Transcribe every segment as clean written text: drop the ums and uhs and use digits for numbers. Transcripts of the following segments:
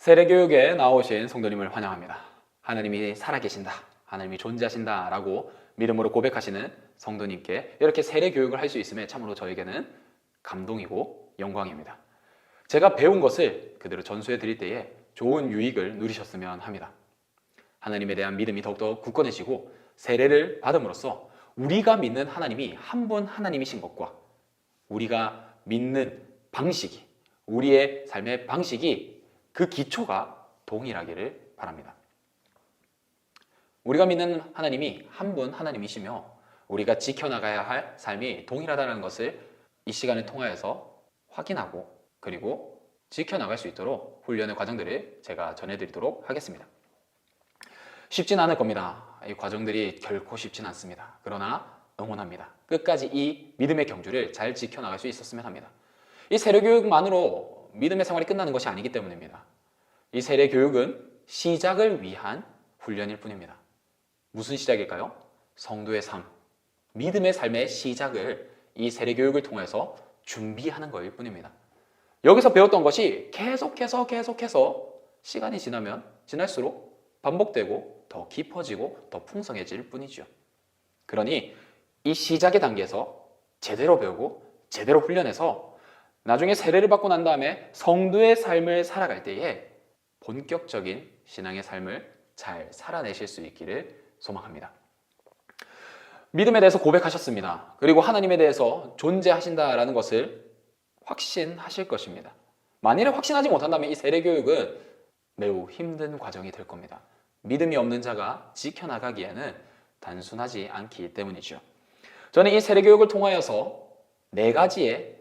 세례교육에 나오신 성도님을 환영합니다. 하나님이 살아계신다, 하나님이 존재하신다 라고 믿음으로 고백하시는 성도님께 이렇게 세례교육을 할 수 있음에 참으로 저에게는 감동이고 영광입니다. 제가 배운 것을 그대로 전수해 드릴 때에 좋은 유익을 누리셨으면 합니다. 하나님에 대한 믿음이 더욱더 굳건해지고 세례를 받음으로써 우리가 믿는 하나님이 한 분 하나님이신 것과 우리가 믿는 방식이, 우리의 삶의 방식이 그 기초가 동일하기를 바랍니다. 우리가 믿는 하나님이 한 분 하나님이시며 우리가 지켜나가야 할 삶이 동일하다는 것을 이 시간을 통하여서 확인하고 그리고 지켜나갈 수 있도록 훈련의 과정들을 제가 전해드리도록 하겠습니다. 쉽진 않을 겁니다. 이 과정들이 결코 쉽진 않습니다. 그러나 응원합니다. 끝까지 이 믿음의 경주를 잘 지켜나갈 수 있었으면 합니다. 이 세례교육만으로 믿음의 생활이 끝나는 것이 아니기 때문입니다. 이 세례교육은 시작을 위한 훈련일 뿐입니다. 무슨 시작일까요? 성도의 삶, 믿음의 삶의 시작을 이 세례교육을 통해서 준비하는 것일 뿐입니다. 여기서 배웠던 것이 계속해서 시간이 지나면 지날수록 반복되고 더 깊어지고 더 풍성해질 뿐이죠. 그러니 이 시작의 단계에서 제대로 배우고 제대로 훈련해서 나중에 세례를 받고 난 다음에 성도의 삶을 살아갈 때에 본격적인 신앙의 삶을 잘 살아내실 수 있기를 소망합니다. 믿음에 대해서 고백하셨습니다. 그리고 하나님에 대해서 존재하신다라는 것을 확신하실 것입니다. 만일에 확신하지 못한다면 이 세례교육은 매우 힘든 과정이 될 겁니다. 믿음이 없는 자가 지켜나가기에는 단순하지 않기 때문이죠. 저는 이 세례교육을 통하여서 4가지의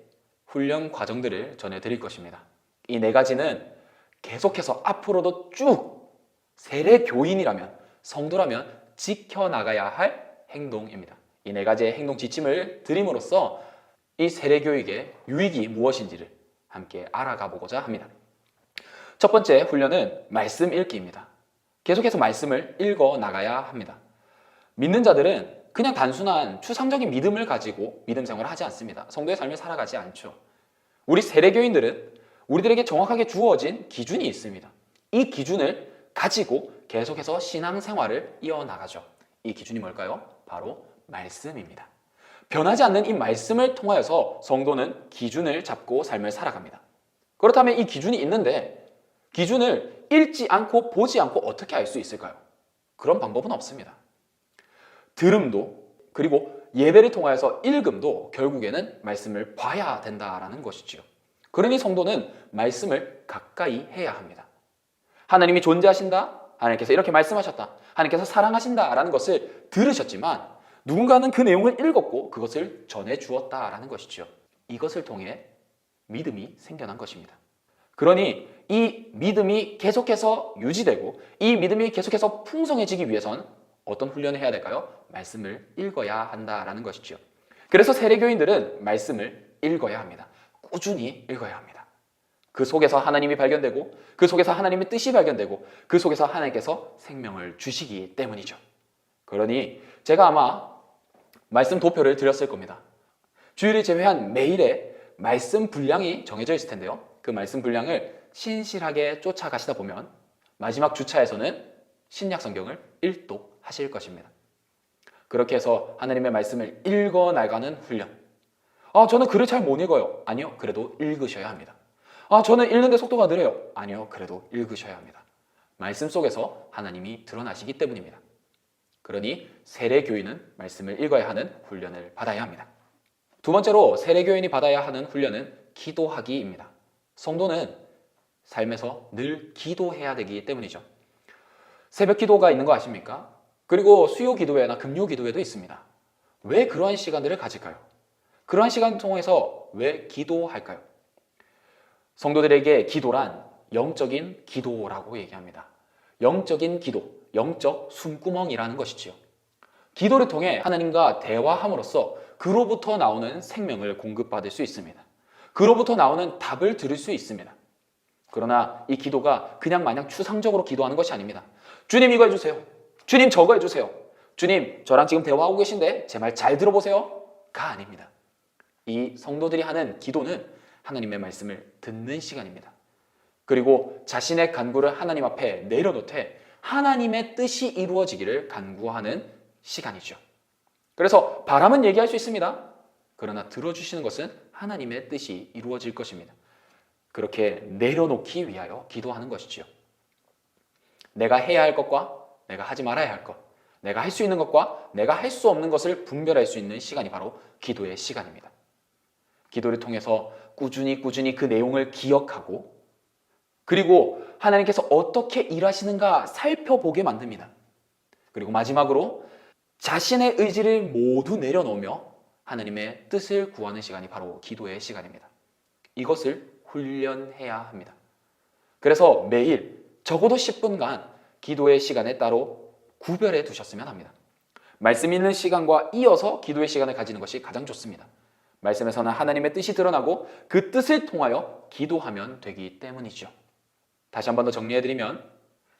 훈련 과정들을 전해드릴 것입니다. 이 4가지는 계속해서 앞으로도 쭉 세례교인이라면, 성도라면 지켜나가야 할 행동입니다. 이 4가지의 행동 지침을 드림으로써 이 세례교육의 유익이 무엇인지를 함께 알아가 보고자 합니다. 첫 번째 훈련은 말씀 읽기입니다. 계속해서 말씀을 읽어 나가야 합니다. 믿는 자들은 그냥 단순한 추상적인 믿음을 가지고 믿음 생활을 하지 않습니다. 성도의 삶을 살아가지 않죠. 우리 세례교인들은 우리들에게 정확하게 주어진 기준이 있습니다. 이 기준을 가지고 계속해서 신앙생활을 이어나가죠. 이 기준이 뭘까요? 바로 말씀입니다. 변하지 않는 이 말씀을 통하여서 성도는 기준을 잡고 삶을 살아갑니다. 그렇다면 이 기준이 있는데 기준을 읽지 않고 보지 않고 어떻게 알 수 있을까요? 그런 방법은 없습니다. 들음도 그리고 예배를 통하여서 읽음도 결국에는 말씀을 봐야 된다라는 것이지요. 그러니 성도는 말씀을 가까이 해야 합니다. 하나님이 존재하신다, 하나님께서 이렇게 말씀하셨다, 하나님께서 사랑하신다라는 것을 들으셨지만 누군가는 그 내용을 읽었고 그것을 전해주었다라는 것이죠. 이것을 통해 믿음이 생겨난 것입니다. 그러니 이 믿음이 계속해서 유지되고 이 믿음이 계속해서 풍성해지기 위해선 어떤 훈련을 해야 될까요? 말씀을 읽어야 한다라는 것이죠. 그래서 세례교인들은 말씀을 읽어야 합니다. 꾸준히 읽어야 합니다. 그 속에서 하나님이 발견되고 그 속에서 하나님의 뜻이 발견되고 그 속에서 하나님께서 생명을 주시기 때문이죠. 그러니 제가 아마 말씀 도표를 드렸을 겁니다. 주일을 제외한 매일의 말씀 분량이 정해져 있을 텐데요. 그 말씀 분량을 신실하게 쫓아가시다 보면 마지막 주차에서는 신약 성경을 일독하실 것입니다. 그렇게 해서 하나님의 말씀을 읽어 나가는 훈련. 저는 글을 잘 못 읽어요. 아니요, 그래도 읽으셔야 합니다. 저는 읽는데 속도가 느려요. 아니요, 그래도 읽으셔야 합니다. 말씀 속에서 하나님이 드러나시기 때문입니다. 그러니 세례교인은 말씀을 읽어야 하는 훈련을 받아야 합니다. 두 번째로 세례교인이 받아야 하는 훈련은 기도하기입니다. 성도는 삶에서 늘 기도해야 되기 때문이죠. 새벽 기도가 있는 거 아십니까? 그리고 수요 기도회나 금요 기도회도 있습니다. 왜 그러한 시간들을 가질까요? 그러한 시간을 통해서 왜 기도할까요? 성도들에게 기도란 영적인 기도라고 얘기합니다. 영적인 기도, 영적 숨구멍이라는 것이지요. 기도를 통해 하나님과 대화함으로써 그로부터 나오는 생명을 공급받을 수 있습니다. 그로부터 나오는 답을 들을 수 있습니다. 그러나 이 기도가 그냥 마냥 추상적으로 기도하는 것이 아닙니다. 주님 이거 해주세요. 주님 저거 해주세요. 주님 저랑 지금 대화하고 계신데 제 말 잘 들어보세요. 가 아닙니다. 이 성도들이 하는 기도는 하나님의 말씀을 듣는 시간입니다. 그리고 자신의 간구를 하나님 앞에 내려놓되 하나님의 뜻이 이루어지기를 간구하는 시간이죠. 그래서 바람은 얘기할 수 있습니다. 그러나 들어주시는 것은 하나님의 뜻이 이루어질 것입니다. 그렇게 내려놓기 위하여 기도하는 것이지요. 내가 해야 할 것과 내가 하지 말아야 할 것, 내가 할 수 있는 것과 내가 할 수 없는 것을 분별할 수 있는 시간이 바로 기도의 시간입니다. 기도를 통해서 꾸준히 그 내용을 기억하고 그리고 하나님께서 어떻게 일하시는가 살펴보게 만듭니다. 그리고 마지막으로 자신의 의지를 모두 내려놓으며 하나님의 뜻을 구하는 시간이 바로 기도의 시간입니다. 이것을 훈련해야 합니다. 그래서 매일 적어도 10분간 기도의 시간에 따로 구별해 두셨으면 합니다. 말씀 있는 시간과 이어서 기도의 시간을 가지는 것이 가장 좋습니다. 말씀에서는 하나님의 뜻이 드러나고 그 뜻을 통하여 기도하면 되기 때문이죠. 다시 한 번 더 정리해드리면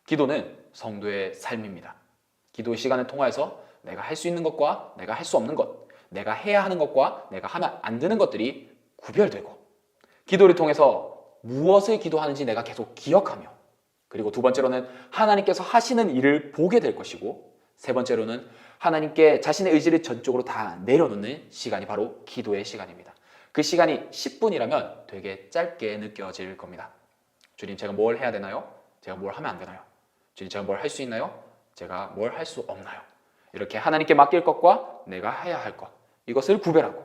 기도는 성도의 삶입니다. 기도의 시간을 통하여서 내가 할 수 있는 것과 내가 할 수 없는 것, 내가 해야 하는 것과 내가 하면 안 되는 것들이 구별되고 기도를 통해서 무엇을 기도하는지 내가 계속 기억하며 그리고 두 번째로는 하나님께서 하시는 일을 보게 될 것이고 세 번째로는 하나님께 자신의 의지를 전적으로 다 내려놓는 시간이 바로 기도의 시간입니다. 그 시간이 10분이라면 되게 짧게 느껴질 겁니다. 주님, 제가 뭘 해야 되나요? 제가 뭘 하면 안 되나요? 주님, 제가 뭘 할 수 있나요? 제가 뭘 할 수 없나요? 이렇게 하나님께 맡길 것과 내가 해야 할 것, 이것을 구별하고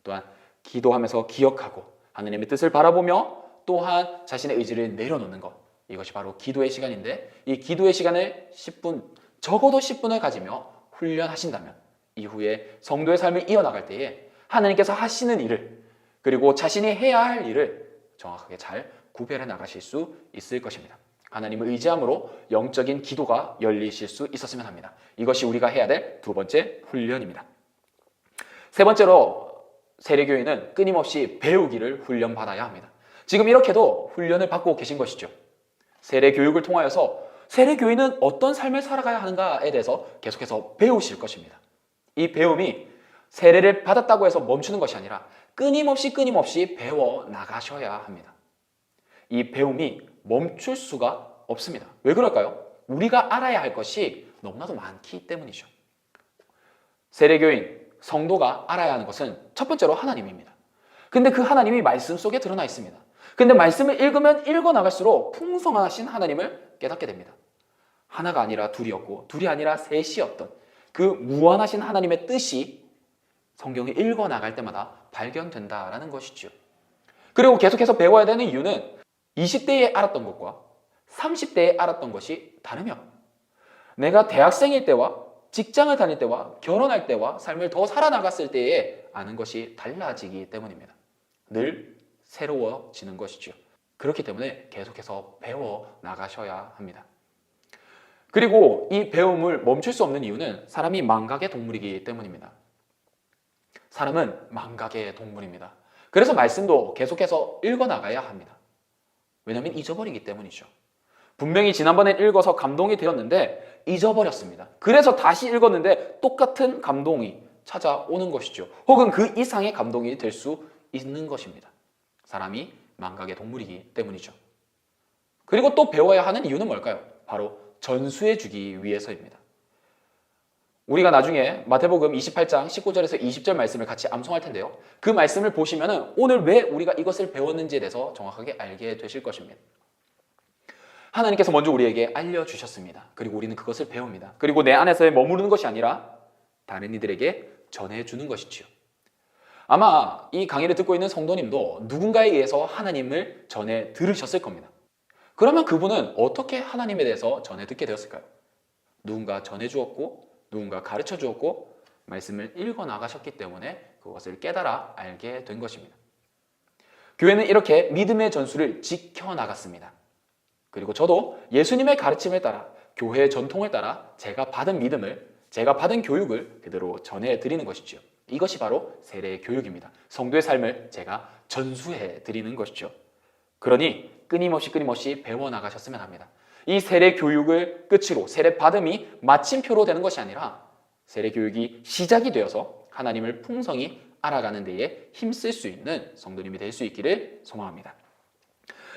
또한 기도하면서 기억하고 하나님의 뜻을 바라보며 또한 자신의 의지를 내려놓는 것, 이것이 바로 기도의 시간인데 이 기도의 시간을 10분, 적어도 10분을 가지며 훈련하신다면 이후에 성도의 삶을 이어나갈 때에 하나님께서 하시는 일을 그리고 자신이 해야 할 일을 정확하게 잘 구별해 나가실 수 있을 것입니다. 하나님을 의지함으로 영적인 기도가 열리실 수 있었으면 합니다. 이것이 우리가 해야 될 두 번째 훈련입니다. 세 번째로 세례교인은 끊임없이 배우기를 훈련받아야 합니다. 지금 이렇게도 훈련을 받고 계신 것이죠. 세례교육을 통하여서 세례교인은 어떤 삶을 살아가야 하는가에 대해서 계속해서 배우실 것입니다. 이 배움이 세례를 받았다고 해서 멈추는 것이 아니라 끊임없이 배워 나가셔야 합니다. 이 배움이 멈출 수가 없습니다. 왜 그럴까요? 우리가 알아야 할 것이 너무나도 많기 때문이죠. 세례교인, 성도가 알아야 하는 것은 첫 번째로 하나님입니다. 근데 그 하나님이 말씀 속에 드러나 있습니다. 근데 말씀을 읽으면 읽어나갈수록 풍성하신 하나님을 깨닫게 됩니다. 하나가 아니라 둘이었고 둘이 아니라 셋이었던 그 무한하신 하나님의 뜻이 성경을 읽어나갈 때마다 발견된다라는 것이죠. 그리고 계속해서 배워야 되는 이유는 20대에 알았던 것과 30대에 알았던 것이 다르며 내가 대학생일 때와 직장을 다닐 때와 결혼할 때와 삶을 더 살아나갔을 때에 아는 것이 달라지기 때문입니다. 늘 새로워지는 것이죠. 그렇기 때문에 계속해서 배워 나가셔야 합니다. 그리고 이 배움을 멈출 수 없는 이유는 사람이 망각의 동물이기 때문입니다. 사람은 망각의 동물입니다. 그래서 말씀도 계속해서 읽어나가야 합니다. 왜냐하면 잊어버리기 때문이죠. 분명히 지난번에 읽어서 감동이 되었는데 잊어버렸습니다. 그래서 다시 읽었는데 똑같은 감동이 찾아오는 것이죠. 혹은 그 이상의 감동이 될 수 있는 것입니다. 사람이 망각의 동물이기 때문이죠. 그리고 또 배워야 하는 이유는 뭘까요? 바로 전수해 주기 위해서입니다. 우리가 나중에 마태복음 28장 19절에서 20절 말씀을 같이 암송할 텐데요. 그 말씀을 보시면 오늘 왜 우리가 이것을 배웠는지에 대해서 정확하게 알게 되실 것입니다. 하나님께서 먼저 우리에게 알려주셨습니다. 그리고 우리는 그것을 배웁니다. 그리고 내 안에서 머무르는 것이 아니라 다른 이들에게 전해주는 것이지요. 아마 이 강의를 듣고 있는 성도님도 누군가에 의해서 하나님을 전해 들으셨을 겁니다. 그러면 그분은 어떻게 하나님에 대해서 전해 듣게 되었을까요? 누군가 전해 주었고 누군가 가르쳐 주었고 말씀을 읽어 나가셨기 때문에 그것을 깨달아 알게 된 것입니다. 교회는 이렇게 믿음의 전수를 지켜 나갔습니다. 그리고 저도 예수님의 가르침을 따라 교회의 전통을 따라 제가 받은 믿음을 제가 받은 교육을 그대로 전해 드리는 것이죠. 이것이 바로 세례 교육입니다. 성도의 삶을 제가 전수해 드리는 것이죠. 그러니 끊임없이 배워 나가셨으면 합니다. 이 세례 교육을 끝으로 세례 받음이 마침표로 되는 것이 아니라 세례 교육이 시작이 되어서 하나님을 풍성히 알아가는 데에 힘쓸 수 있는 성도님이 될 수 있기를 소망합니다.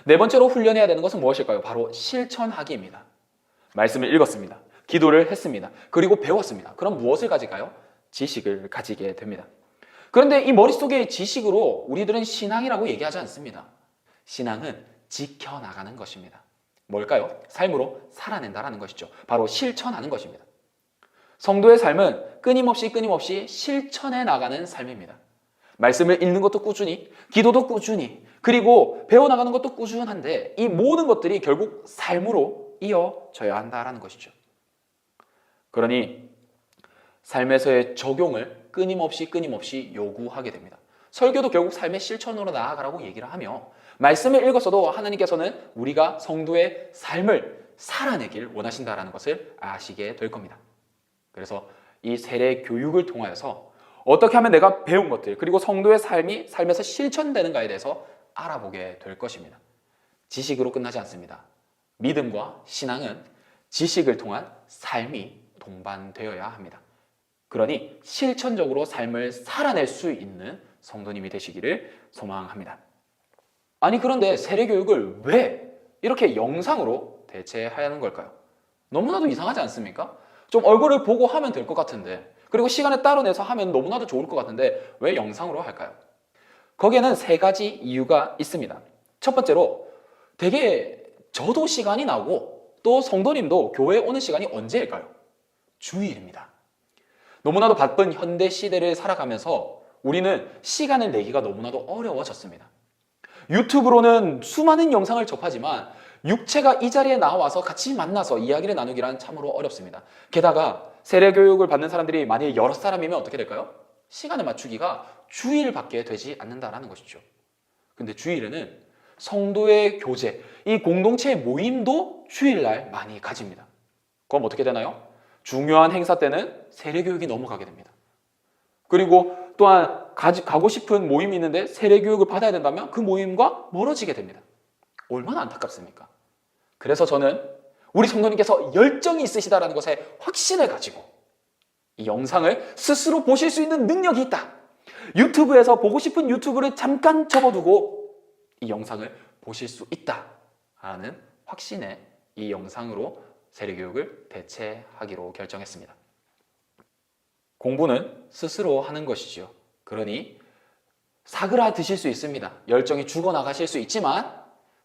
네 번째로 훈련해야 되는 것은 무엇일까요? 바로 실천하기입니다. 말씀을 읽었습니다. 기도를 했습니다. 그리고 배웠습니다. 그럼 무엇을 가질까요? 지식을 가지게 됩니다. 그런데 이 머릿속의 지식으로 우리들은 신앙이라고 얘기하지 않습니다. 신앙은 지켜나가는 것입니다. 뭘까요? 삶으로 살아낸다라는 것이죠. 바로 실천하는 것입니다. 성도의 삶은 끊임없이 실천해 나가는 삶입니다. 말씀을 읽는 것도 꾸준히, 기도도 꾸준히, 그리고 배워나가는 것도 꾸준한데 이 모든 것들이 결국 삶으로 이어져야 한다는 것이죠. 그러니 삶에서의 적용을 끊임없이 요구하게 됩니다. 설교도 결국 삶의 실천으로 나아가라고 얘기를 하며 말씀을 읽었어도 하나님께서는 우리가 성도의 삶을 살아내길 원하신다는 것을 아시게 될 겁니다. 그래서 이 세례 교육을 통하여서 어떻게 하면 내가 배운 것들 그리고 성도의 삶이 삶에서 실천되는가에 대해서 알아보게 될 것입니다. 지식으로 끝나지 않습니다. 믿음과 신앙은 지식을 통한 삶이 동반되어야 합니다. 그러니 실천적으로 삶을 살아낼 수 있는 성도님이 되시기를 소망합니다. 아니 그런데 세례교육을 왜 이렇게 영상으로 대체하는 걸까요? 너무나도 이상하지 않습니까? 좀 얼굴을 보고 하면 될 것 같은데 그리고 시간을 따로 내서 하면 너무나도 좋을 것 같은데 왜 영상으로 할까요? 거기에는 세 가지 이유가 있습니다. 첫 번째로 되게 저도 시간이 나고 또 성도님도 교회에 오는 시간이 언제일까요? 주일입니다. 너무나도 바쁜 현대 시대를 살아가면서 우리는 시간을 내기가 너무나도 어려워졌습니다. 유튜브로는 수많은 영상을 접하지만 육체가 이 자리에 나와서 같이 만나서 이야기를 나누기란 참으로 어렵습니다. 게다가 세례교육을 받는 사람들이 만약에 여러 사람이면 어떻게 될까요? 시간을 맞추기가 주일밖에 되지 않는다는 것이죠. 근데 주일에는 성도의 교제, 이 공동체의 모임도 주일날 많이 가집니다. 그럼 어떻게 되나요? 중요한 행사 때는 세례교육이 넘어가게 됩니다. 그리고 또한 가고 싶은 모임이 있는데 세례교육을 받아야 된다면 그 모임과 멀어지게 됩니다. 얼마나 안타깝습니까? 그래서 저는 우리 성도님께서 열정이 있으시다는 것에 확신을 가지고 이 영상을 스스로 보실 수 있는 능력이 있다. 유튜브에서 보고 싶은 유튜브를 잠깐 접어두고 이 영상을 보실 수 있다라는 확신에 이 영상으로 세례교육을 대체하기로 결정했습니다. 공부는 스스로 하는 것이죠. 그러니 사그라드실 수 있습니다. 열정이 죽어나가실 수 있지만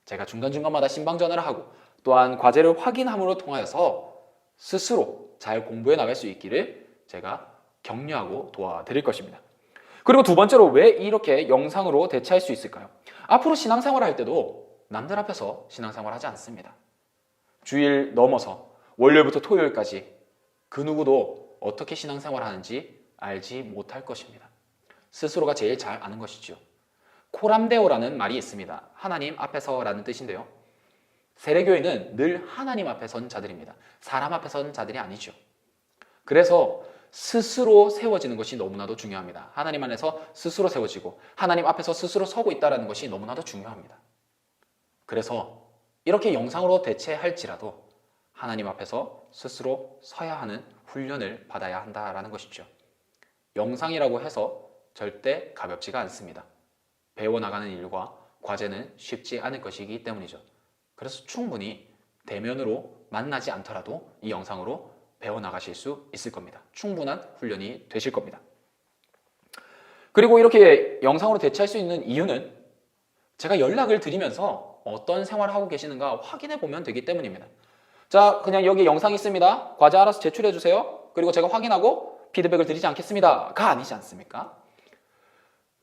제가 중간중간마다 신방전화를 하고 또한 과제를 확인함으로 통하여서 스스로 잘 공부해 나갈 수 있기를 제가 격려하고 도와드릴 것입니다. 그리고 두 번째로 왜 이렇게 영상으로 대체할 수 있을까요? 앞으로 신앙생활을 할 때도 남들 앞에서 신앙생활을 하지 않습니다. 주일 넘어서 월요일부터 토요일까지 그 누구도 어떻게 신앙생활을 하는지 알지 못할 것입니다. 스스로가 제일 잘 아는 것이죠. 코람데오라는 말이 있습니다. 하나님 앞에서라는 뜻인데요. 세례교회는 늘 하나님 앞에 선 자들입니다. 사람 앞에 선 자들이 아니죠. 그래서 스스로 세워지는 것이 너무나도 중요합니다. 하나님 안에서 스스로 세워지고 하나님 앞에서 스스로 서고 있다는 것이 너무나도 중요합니다. 그래서 이렇게 영상으로 대체할지라도 하나님 앞에서 스스로 서야 하는 훈련을 받아야 한다는 것이죠. 영상이라고 해서 절대 가볍지가 않습니다. 배워나가는 일과 과제는 쉽지 않을 것이기 때문이죠. 그래서 충분히 대면으로 만나지 않더라도 이 영상으로 배워나가실 수 있을 겁니다. 충분한 훈련이 되실 겁니다. 그리고 이렇게 영상으로 대체할 수 있는 이유는 제가 연락을 드리면서 어떤 생활을 하고 계시는가 확인해 보면 되기 때문입니다. 자, 그냥 여기 영상이 있습니다. 과제 알아서 제출해 주세요. 그리고 제가 확인하고 피드백을 드리지 않겠습니다가 아니지 않습니까?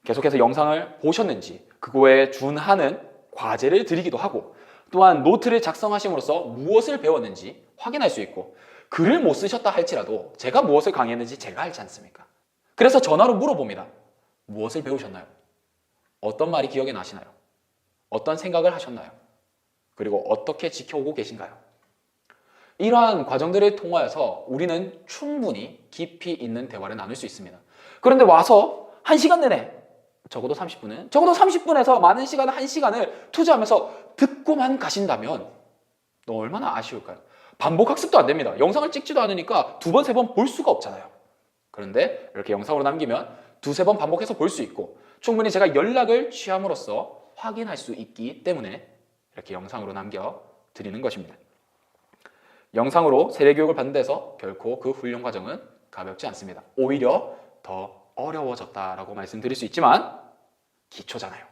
계속해서 영상을 보셨는지 그거에 준하는 과제를 드리기도 하고 또한 노트를 작성하심으로써 무엇을 배웠는지 확인할 수 있고 글을 못 쓰셨다 할지라도 제가 무엇을 강의했는지 제가 알지 않습니까? 그래서 전화로 물어봅니다. 무엇을 배우셨나요? 어떤 말이 기억에 나시나요? 어떤 생각을 하셨나요? 그리고 어떻게 지켜오고 계신가요? 이러한 과정들을 통하여서 우리는 충분히 깊이 있는 대화를 나눌 수 있습니다. 그런데 와서 1시간 내내 적어도 30분에서 많은 시간을 1시간을 투자하면서 듣고만 가신다면 너 얼마나 아쉬울까요? 반복 학습도 안 됩니다. 영상을 찍지도 않으니까 2번, 3번 볼 수가 없잖아요. 그런데 이렇게 영상으로 남기면 2-3번 반복해서 볼 수 있고 충분히 제가 연락을 취함으로써 확인할 수 있기 때문에 이렇게 영상으로 남겨드리는 것입니다. 영상으로 세례교육을 받는 데서 결코 그 훈련 과정은 가볍지 않습니다. 오히려 더 어려워졌다라고 말씀드릴 수 있지만 기초잖아요.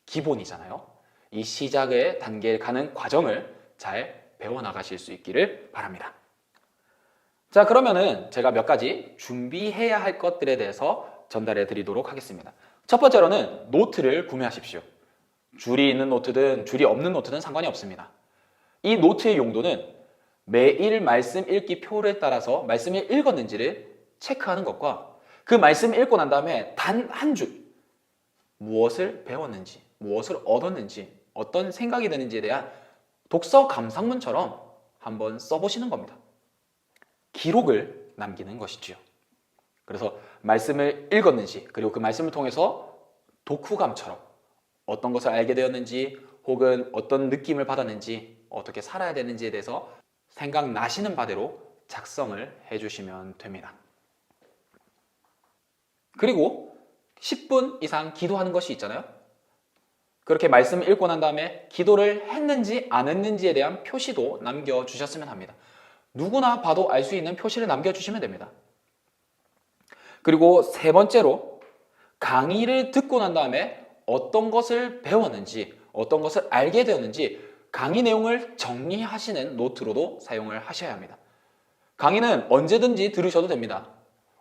기본이잖아요. 이 시작의 단계에 가는 과정을 잘 배워나가실 수 있기를 바랍니다. 자, 그러면은 제가 몇 가지 준비해야 할 것들에 대해서 전달해 드리도록 하겠습니다. 첫 번째로는 노트를 구매하십시오. 줄이 있는 노트든 줄이 없는 노트든 상관이 없습니다. 이 노트의 용도는 매일 말씀 읽기 표를 따라서 말씀을 읽었는지를 체크하는 것과 그 말씀을 읽고 난 다음에 단 한 줄 무엇을 배웠는지, 무엇을 얻었는지, 어떤 생각이 드는지에 대한 독서 감상문처럼 한번 써보시는 겁니다. 기록을 남기는 것이지요. 그래서 말씀을 읽었는지, 그리고 그 말씀을 통해서 독후감처럼 어떤 것을 알게 되었는지, 혹은 어떤 느낌을 받았는지, 어떻게 살아야 되는지에 대해서 생각나시는 바대로 작성을 해주시면 됩니다. 그리고 10분 이상 기도하는 것이 있잖아요. 그렇게 말씀을 읽고 난 다음에 기도를 했는지 안 했는지에 대한 표시도 남겨주셨으면 합니다. 누구나 봐도 알 수 있는 표시를 남겨주시면 됩니다. 그리고 세 번째로 강의를 듣고 난 다음에 어떤 것을 배웠는지, 어떤 것을 알게 되었는지 강의 내용을 정리하시는 노트로도 사용을 하셔야 합니다. 강의는 언제든지 들으셔도 됩니다.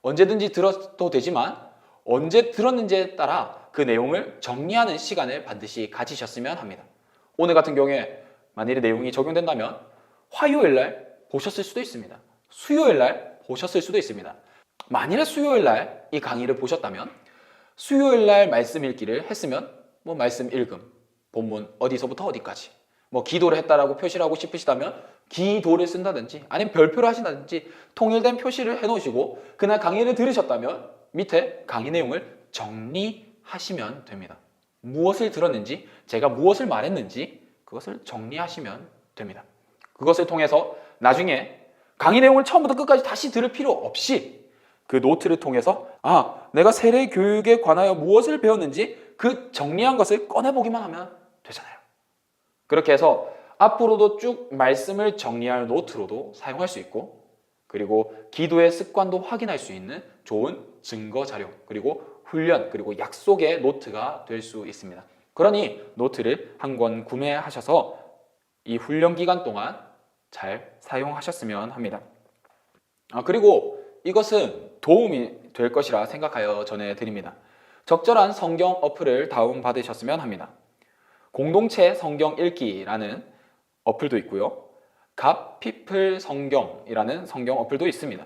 언제든지 들어도 되지만 언제 들었는지에 따라 그 내용을 정리하는 시간을 반드시 가지셨으면 합니다. 오늘 같은 경우에 만일의 내용이 적용된다면 화요일날 보셨을 수도 있습니다. 수요일날 보셨을 수도 있습니다. 만일에 수요일날 이 강의를 보셨다면 수요일날 말씀 읽기를 했으면 말씀 읽음, 본문 어디서부터 어디까지 기도를 했다라고 표시를 하고 싶으시다면 기도를 쓴다든지 아니면 별표를 하신다든지 통일된 표시를 해놓으시고 그날 강의를 들으셨다면 밑에 강의 내용을 정리하시면 됩니다. 무엇을 들었는지, 제가 무엇을 말했는지 그것을 정리하시면 됩니다. 그것을 통해서 나중에 강의 내용을 처음부터 끝까지 다시 들을 필요 없이 그 노트를 통해서 내가 세례 교육에 관하여 무엇을 배웠는지 그 정리한 것을 꺼내보기만 하면 되잖아요. 그렇게 해서 앞으로도 쭉 말씀을 정리할 노트로도 사용할 수 있고, 그리고 기도의 습관도 확인할 수 있는 좋은 증거 자료, 그리고 훈련, 그리고 약속의 노트가 될 수 있습니다. 그러니 노트를 한 권 구매하셔서 이 훈련 기간 동안 잘 사용하셨으면 합니다. 그리고 이것은 도움이 될 것이라 생각하여 전해드립니다. 적절한 성경 어플을 다운받으셨으면 합니다. 공동체 성경 읽기라는 어플도 있고요. 갓피플 성경이라는 성경 어플도 있습니다.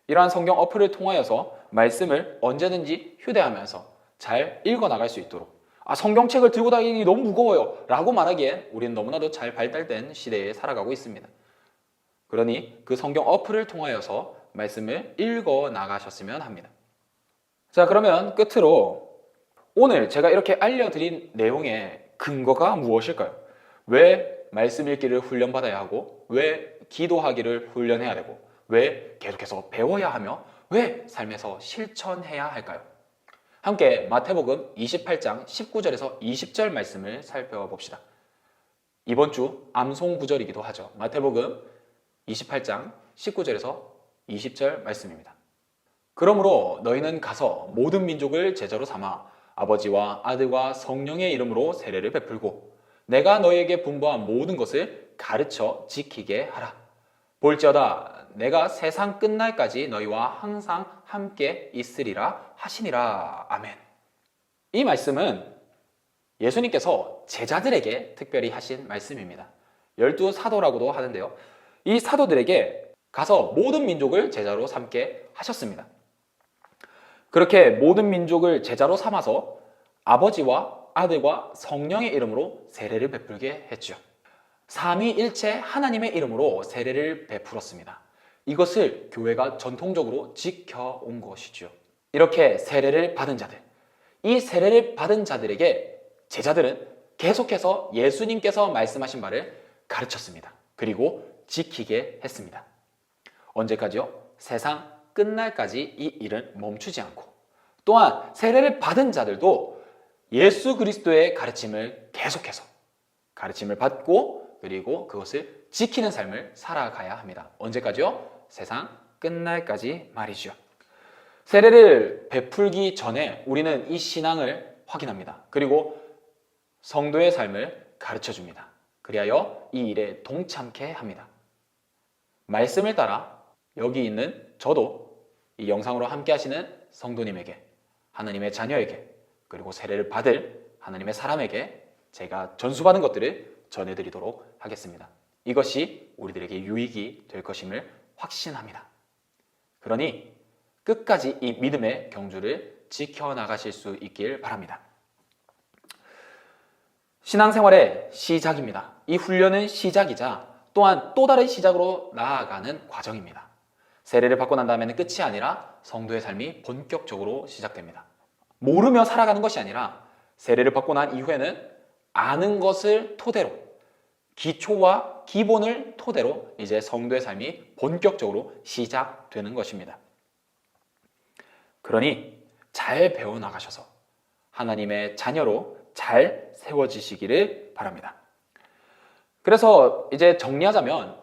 이러한 성경 어플을 통하여서 말씀을 언제든지 휴대하면서 잘 읽어나갈 수 있도록, 성경책을 들고 다니기 너무 무거워요 라고 말하기엔 우리는 너무나도 잘 발달된 시대에 살아가고 있습니다. 그러니 그 성경 어플을 통하여서 말씀을 읽어 나가셨으면 합니다. 자, 그러면 끝으로 오늘 제가 이렇게 알려드린 내용의 근거가 무엇일까요? 왜 말씀 읽기를 훈련받아야 하고, 왜 기도하기를 훈련해야 되고, 왜 계속해서 배워야 하며, 왜 삶에서 실천해야 할까요? 함께 마태복음 28장 19절에서 20절 말씀을 살펴봅시다. 이번 주 암송 구절이기도 하죠. 마태복음 28장 19절에서 20절 말씀입니다. 그러므로 너희는 가서 모든 민족을 제자로 삼아 아버지와 아들과 성령의 이름으로 세례를 베풀고 내가 너희에게 분부한 모든 것을 가르쳐 지키게 하라. 볼지어다 내가 세상 끝날까지 너희와 항상 함께 있으리라 하시니라. 아멘. 이 말씀은 예수님께서 제자들에게 특별히 하신 말씀입니다. 12사도라고도 하는데요. 이 사도들에게 가서 모든 민족을 제자로 삼게 하셨습니다. 그렇게 모든 민족을 제자로 삼아서 아버지와 아들과 성령의 이름으로 세례를 베풀게 했죠. 삼위일체 하나님의 이름으로 세례를 베풀었습니다. 이것을 교회가 전통적으로 지켜온 것이죠. 이렇게 세례를 받은 자들, 이 세례를 받은 자들에게 제자들은 계속해서 예수님께서 말씀하신 바를 가르쳤습니다. 그리고 지키게 했습니다. 언제까지요? 세상 끝날까지 이 일은 멈추지 않고, 또한 세례를 받은 자들도 예수 그리스도의 가르침을 계속해서 가르침을 받고 그리고 그것을 지키는 삶을 살아가야 합니다. 언제까지요? 세상 끝날까지 말이죠. 세례를 베풀기 전에 우리는 이 신앙을 확인합니다. 그리고 성도의 삶을 가르쳐 줍니다. 그리하여 이 일에 동참케 합니다. 말씀을 따라 여기 있는 저도 이 영상으로 함께 하시는 성도님에게, 하나님의 자녀에게, 그리고 세례를 받을 하나님의 사람에게 제가 전수받은 것들을 전해드리도록 하겠습니다. 이것이 우리들에게 유익이 될 것임을 확신합니다. 그러니 끝까지 이 믿음의 경주를 지켜나가실 수 있길 바랍니다. 신앙생활의 시작입니다. 이 훈련은 시작이자 또한 또 다른 시작으로 나아가는 과정입니다. 세례를 받고 난 다음에는 끝이 아니라 성도의 삶이 본격적으로 시작됩니다. 모르며 살아가는 것이 아니라 세례를 받고 난 이후에는 아는 것을 토대로, 기초와 기본을 토대로 이제 성도의 삶이 본격적으로 시작되는 것입니다. 그러니 잘 배워나가셔서 하나님의 자녀로 잘 세워지시기를 바랍니다. 그래서 이제 정리하자면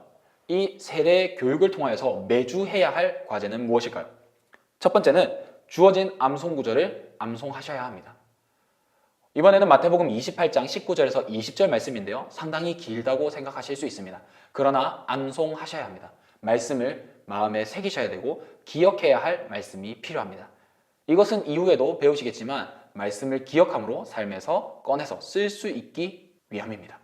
이 세례 교육을 통하여서 매주 해야 할 과제는 무엇일까요? 첫 번째는 주어진 암송 구절을 암송하셔야 합니다. 이번에는 마태복음 28장 19절에서 20절 말씀인데요. 상당히 길다고 생각하실 수 있습니다. 그러나 암송하셔야 합니다. 말씀을 마음에 새기셔야 되고 기억해야 할 말씀이 필요합니다. 이것은 이후에도 배우시겠지만 말씀을 기억함으로 삶에서 꺼내서 쓸 수 있기 위함입니다.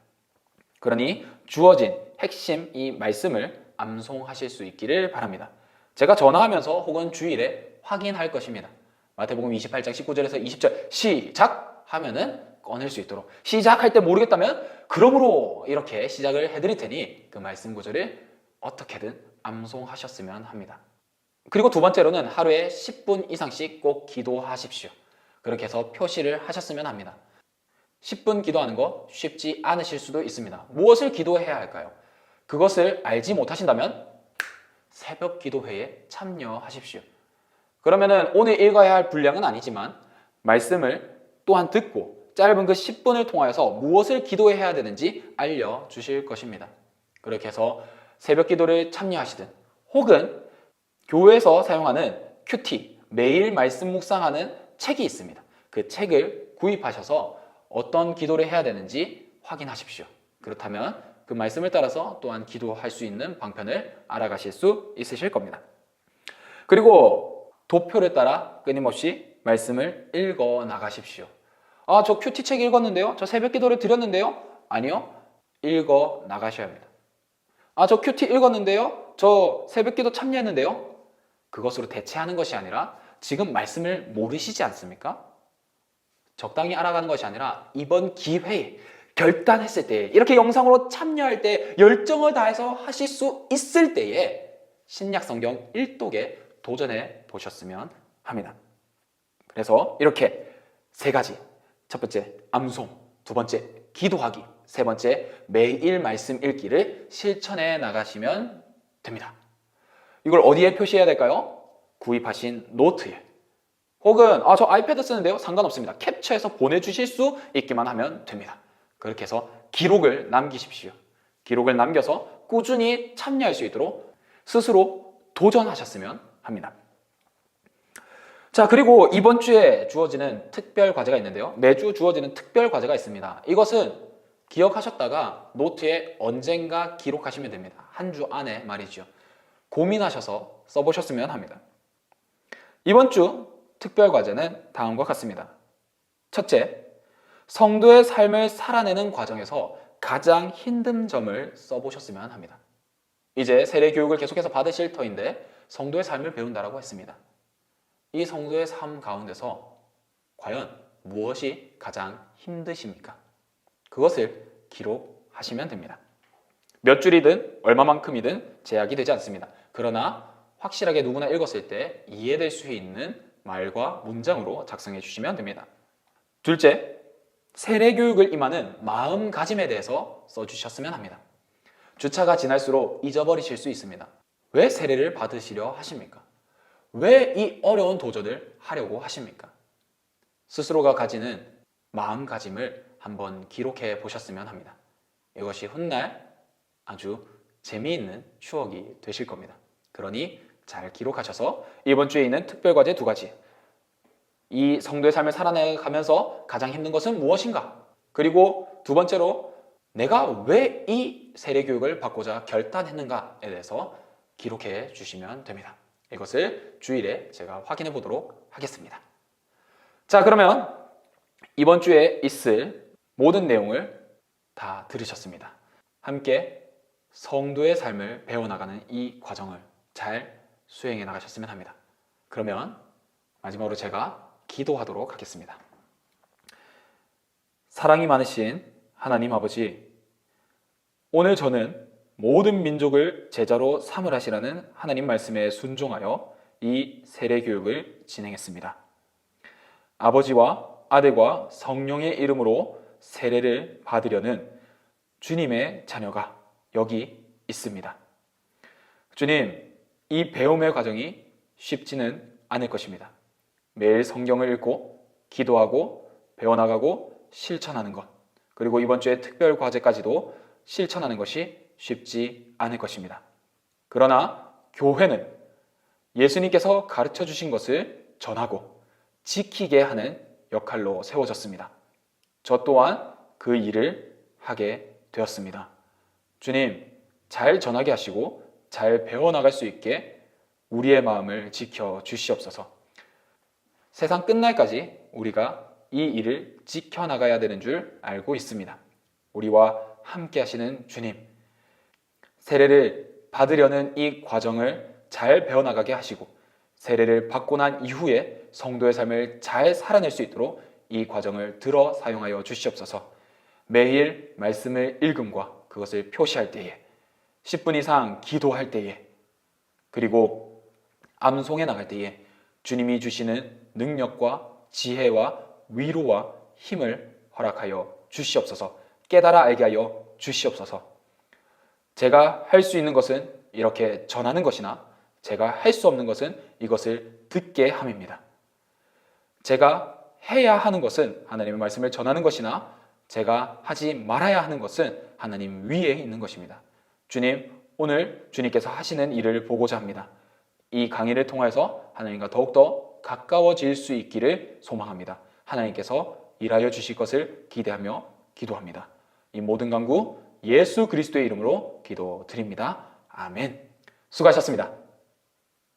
그러니 주어진 핵심 이 말씀을 암송하실 수 있기를 바랍니다. 제가 전화하면서 혹은 주일에 확인할 것입니다. 마태복음 28장 19절에서 20절 시작! 하면은 꺼낼 수 있도록, 시작할 때 모르겠다면 그러므로 이렇게 시작을 해드릴 테니 그 말씀 구절을 어떻게든 암송하셨으면 합니다. 그리고 두 번째로는 하루에 10분 이상씩 꼭 기도하십시오. 그렇게 해서 표시를 하셨으면 합니다. 10분 기도하는 거 쉽지 않으실 수도 있습니다. 무엇을 기도해야 할까요? 그것을 알지 못하신다면 새벽 기도회에 참여하십시오. 그러면은 오늘 읽어야 할 분량은 아니지만 말씀을 또한 듣고 짧은 그 10분을 통하여서 무엇을 기도해야 되는지 알려주실 것입니다. 그렇게 해서 새벽 기도를 참여하시든 혹은 교회에서 사용하는 큐티, 매일 말씀 묵상하는 책이 있습니다. 그 책을 구입하셔서 어떤 기도를 해야 되는지 확인하십시오. 그렇다면 그 말씀을 따라서 또한 기도할 수 있는 방편을 알아가실 수 있으실 겁니다. 그리고 도표를 따라 끊임없이 말씀을 읽어 나가십시오. 아, 저 큐티 책 읽었는데요? 저 새벽 기도를 드렸는데요? 아니요. 읽어 나가셔야 합니다. 아, 저 큐티 읽었는데요? 저 새벽 기도 참여했는데요? 그것으로 대체하는 것이 아니라 지금 말씀을 모르시지 않습니까? 적당히 알아가는 것이 아니라 이번 기회에 결단했을 때, 이렇게 영상으로 참여할 때, 열정을 다해서 하실 수 있을 때에 신약성경 1독에 도전해 보셨으면 합니다. 그래서 이렇게 세 가지, 첫 번째 암송, 두 번째 기도하기, 세 번째 매일 말씀 읽기를 실천해 나가시면 됩니다. 이걸 어디에 표시해야 될까요? 구입하신 노트에, 혹은 저 아이패드 쓰는데요? 상관없습니다. 캡처해서 보내주실 수 있기만 하면 됩니다. 그렇게 해서 기록을 남기십시오. 기록을 남겨서 꾸준히 참여할 수 있도록 스스로 도전하셨으면 합니다. 자, 그리고 이번 주에 주어지는 특별 과제가 있는데요. 매주 주어지는 특별 과제가 있습니다. 이것은 기억하셨다가 노트에 언젠가 기록하시면 됩니다. 한 주 안에 말이죠. 고민하셔서 써보셨으면 합니다. 이번 주 특별 과제는 다음과 같습니다. 첫째, 성도의 삶을 살아내는 과정에서 가장 힘든 점을 써보셨으면 합니다. 이제 세례 교육을 계속해서 받으실 터인데 성도의 삶을 배운다라고 했습니다. 이 성도의 삶 가운데서 과연 무엇이 가장 힘드십니까? 그것을 기록하시면 됩니다. 몇 줄이든 얼마만큼이든 제약이 되지 않습니다. 그러나 확실하게 누구나 읽었을 때 이해될 수 있는 말과 문장으로 작성해 주시면 됩니다. 둘째, 세례 교육을 임하는 마음가짐에 대해서 써주셨으면 합니다. 주차가 지날수록 잊어버리실 수 있습니다. 왜 세례를 받으시려 하십니까? 왜 이 어려운 도전을 하려고 하십니까? 스스로가 가지는 마음가짐을 한번 기록해 보셨으면 합니다. 이것이 훗날 아주 재미있는 추억이 되실 겁니다. 그러니 잘 기록하셔서 이번 주에 있는 특별과제 2가지, 이 성도의 삶을 살아내가면서 가장 힘든 것은 무엇인가? 그리고 2번째로 내가 왜 이 세례교육을 받고자 결단했는가에 대해서 기록해 주시면 됩니다. 이것을 주일에 제가 확인해 보도록 하겠습니다. 자, 그러면 이번 주에 있을 모든 내용을 다 들으셨습니다. 함께 성도의 삶을 배워나가는 이 과정을 잘 수행해 나가셨으면 합니다. 그러면 마지막으로 제가 기도하도록 하겠습니다. 사랑이 많으신 하나님 아버지, 오늘 저는 모든 민족을 제자로 삼으라시라는 하나님 말씀에 순종하여 이 세례 교육을 진행했습니다. 아버지와 아들과 성령의 이름으로 세례를 받으려는 주님의 자녀가 여기 있습니다. 주님, 이 배움의 과정이 쉽지는 않을 것입니다. 매일 성경을 읽고 기도하고 배워나가고 실천하는 것, 그리고 이번 주에 특별 과제까지도 실천하는 것이 쉽지 않을 것입니다. 그러나 교회는 예수님께서 가르쳐 주신 것을 전하고 지키게 하는 역할로 세워졌습니다. 저 또한 그 일을 하게 되었습니다. 주님, 잘 전하게 하시고 잘 배워나갈 수 있게 우리의 마음을 지켜 주시옵소서. 세상 끝날까지 우리가 이 일을 지켜나가야 되는 줄 알고 있습니다. 우리와 함께 하시는 주님, 세례를 받으려는 이 과정을 잘 배워나가게 하시고 세례를 받고 난 이후에 성도의 삶을 잘 살아낼 수 있도록 이 과정을 들어 사용하여 주시옵소서. 매일 말씀을 읽음과 그것을 표시할 때에, 10분 이상 기도할 때에, 그리고 암송해 나갈 때에 주님이 주시는 능력과 지혜와 위로와 힘을 허락하여 주시옵소서. 깨달아 알게 하여 주시옵소서. 제가 할 수 있는 것은 이렇게 전하는 것이나 제가 할 수 없는 것은 이것을 듣게 함입니다. 제가 해야 하는 것은 하나님의 말씀을 전하는 것이나 제가 하지 말아야 하는 것은 하나님 위에 있는 것입니다. 주님, 오늘 주님께서 하시는 일을 보고자 합니다. 이 강의를 통해서 하나님과 더욱더 가까워질 수 있기를 소망합니다. 하나님께서 일하여 주실 것을 기대하며 기도합니다. 이 모든 간구 예수 그리스도의 이름으로 기도드립니다. 아멘. 수고하셨습니다.